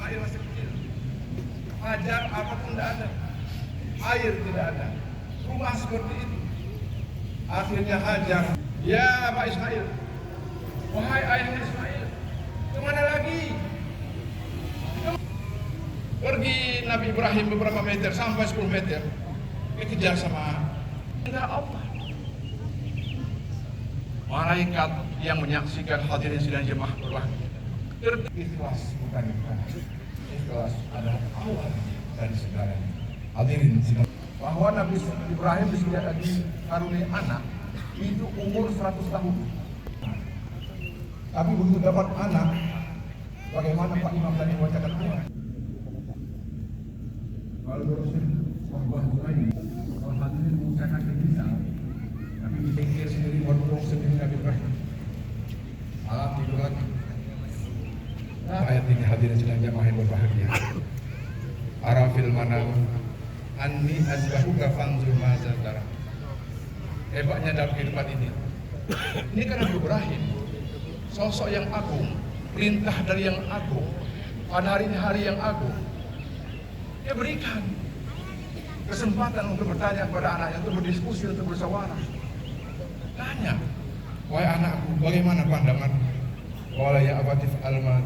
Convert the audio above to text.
Ismail masih kecil. Hajar apapun tidak ada, air tidak ada, rumah seperti itu. Akhirnya Hajar, ya Pak Ismail, wahai ayah Ismail, kemana lagi? Pergi Nabi Ibrahim beberapa meter sampai 10 meter, dikejar sama Allah. Malaikat yang menyaksikan hadirin sidang jemaah berlaku. Ikhlas bukan ikhlas. Ikhlas adalah awal dari segalanya. Hadirin sidang. Bahwa Nabi Ibrahim dikaruniai anak itu umur 100 tahun. Tapi begitu dapat anak, bagaimana Pak Imam tadi membacakan ayat? Kalau Rasul membuat ini, kalau hadirin mengucapkan bisa, tapi pikir sendiri, berdorong sendiri Nabi Ibrahim. Tidur lagi. Ayat ini hadirin sedang jamaah yang berbahagia. Arafil manam anni azbahuka fanzur maza tara. Hebatnya dalam kehidupan ini. Ini kan Nabi Ibrahim, sosok yang agung, perintah dari yang agung, pada hari ini hari yang agung. Dia berikan kesempatan untuk bertanya kepada anaknya, untuk berdiskusi, untuk bersawarah. Tanya, wahai anakku, bagaimana pandangan? Wala ya abatif alma